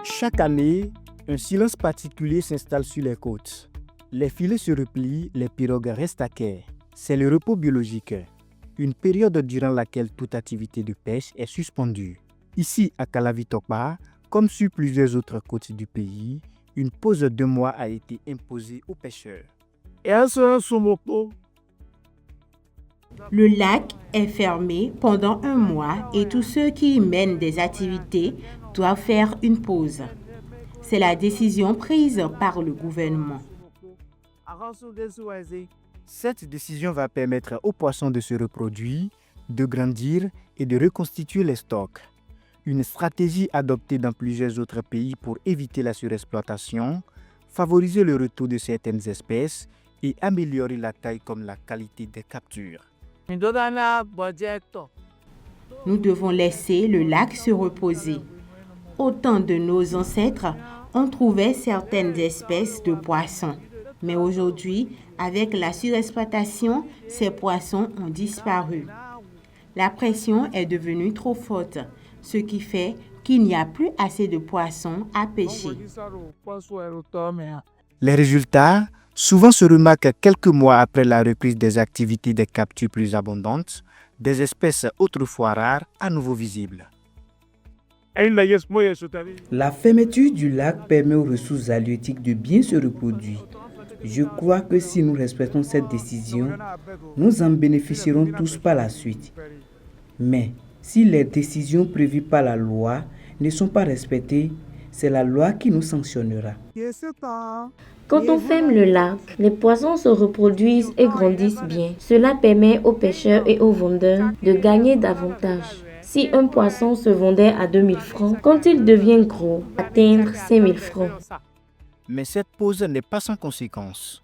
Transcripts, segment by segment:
Chaque année, un silence particulier s'installe sur les côtes. Les filets se replient, les pirogues restent à quai. C'est le repos biologique, une période durant laquelle toute activité de pêche est suspendue. Ici, à Calavitokpa, comme sur plusieurs autres côtes du pays, une pause de 2 mois a été imposée aux pêcheurs. Le lac est fermé pendant 1 mois et tous ceux qui y mènent des activités doivent faire une pause. C'est la décision prise par le gouvernement. Cette décision va permettre aux poissons de se reproduire, de grandir et de reconstituer les stocks. Une stratégie adoptée dans plusieurs autres pays pour éviter la surexploitation, favoriser le retour de certaines espèces et améliorer la taille comme la qualité des captures. Nous devons laisser le lac se reposer. Au temps de nos ancêtres, on trouvait certaines espèces de poissons. Mais aujourd'hui, avec la surexploitation, ces poissons ont disparu. La pression est devenue trop forte, ce qui fait qu'il n'y a plus assez de poissons à pêcher. Les résultats souvent se remarquent quelques mois après la reprise des activités de capture plus abondantes, des espèces autrefois rares à nouveau visibles. La fermeture du lac permet aux ressources halieutiques de bien se reproduire. Je crois que si nous respectons cette décision, nous en bénéficierons tous par la suite. Mais si les décisions prévues par la loi ne sont pas respectées, c'est la loi qui nous sanctionnera. Quand on ferme le lac, les poissons se reproduisent et grandissent bien. Cela permet aux pêcheurs et aux vendeurs de gagner davantage. Si un poisson se vendait à 2000 francs, quand il devient gros, atteindre 5000 francs. Mais cette pause n'est pas sans conséquences.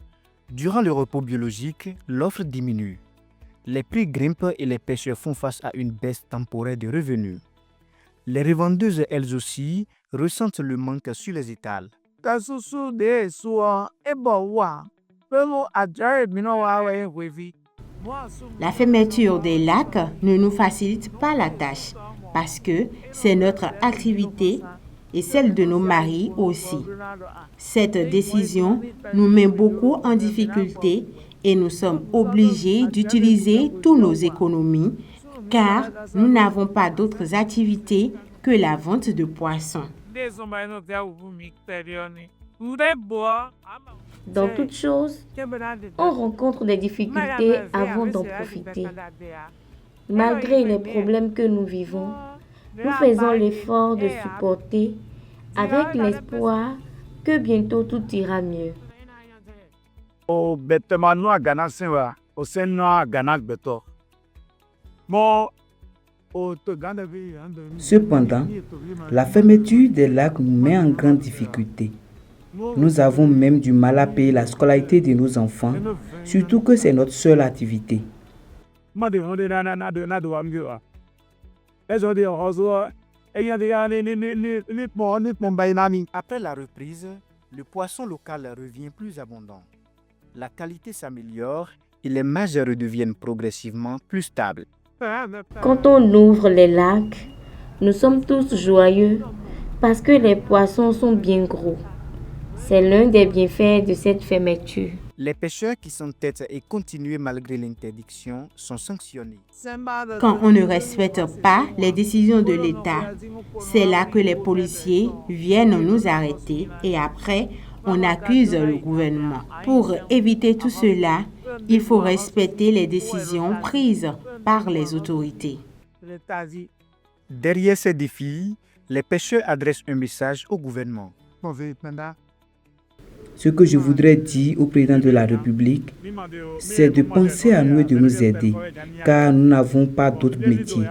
Durant le repos biologique, l'offre diminue. Les prix grimpent et les pêcheurs font face à une baisse temporaire de revenus. Les revendeuses, elles aussi, ressentent le manque sur les étals. La fermeture des lacs ne nous facilite pas la tâche parce que c'est notre activité et celle de nos maris aussi. Cette décision nous met beaucoup en difficulté et nous sommes obligés d'utiliser toutes nos économies car nous n'avons pas d'autres activités que la vente de poissons. Dans toute chose, on rencontre des difficultés avant d'en profiter. Malgré les problèmes que nous vivons, nous faisons l'effort de supporter avec l'espoir que bientôt tout ira mieux. Cependant, la fermeture des lacs nous met en grande difficulté. Nous avons même du mal à payer la scolarité de nos enfants, surtout que c'est notre seule activité. Après la reprise, le poisson local revient plus abondant. La qualité s'améliore et les marges redeviennent progressivement plus stables. Quand on ouvre les lacs, nous sommes tous joyeux parce que les poissons sont bien gros. C'est l'un des bienfaits de cette fermeture. Les pêcheurs qui s'entêtent et continuent malgré l'interdiction sont sanctionnés. Quand on ne respecte pas les décisions de l'État, c'est là que les policiers viennent nous arrêter et après, on accuse le gouvernement. Pour éviter tout cela, il faut respecter les décisions prises par les autorités. Derrière ces défis, les pêcheurs adressent un message au gouvernement. Ce que je voudrais dire au président de la République, c'est de penser à nous et de nous aider, car nous n'avons pas d'autre métier.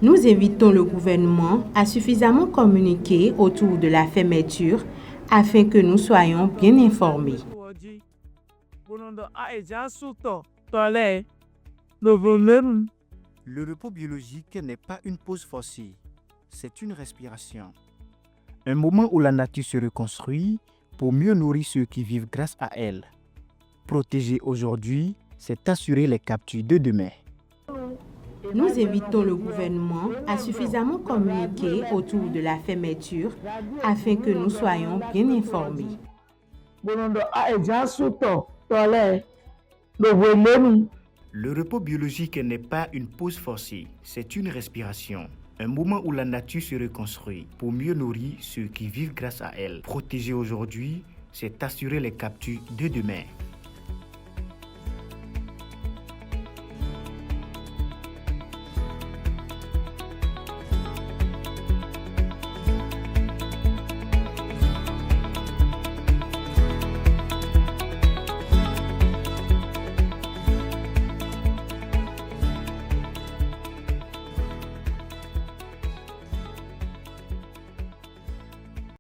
Nous invitons le gouvernement à suffisamment communiquer autour de la fermeture afin que nous soyons bien informés. Le repos biologique n'est pas une pause forcée, c'est une respiration. Un moment où la nature se reconstruit pour mieux nourrir ceux qui vivent grâce à elle. Protéger aujourd'hui, c'est assurer les captures de demain. Nous invitons le gouvernement à suffisamment communiquer autour de la fermeture afin que nous soyons bien informés. Le repos biologique n'est pas une pause forcée, c'est une respiration. Un moment où la nature se reconstruit pour mieux nourrir ceux qui vivent grâce à elle. Protéger aujourd'hui, c'est assurer les captures de demain.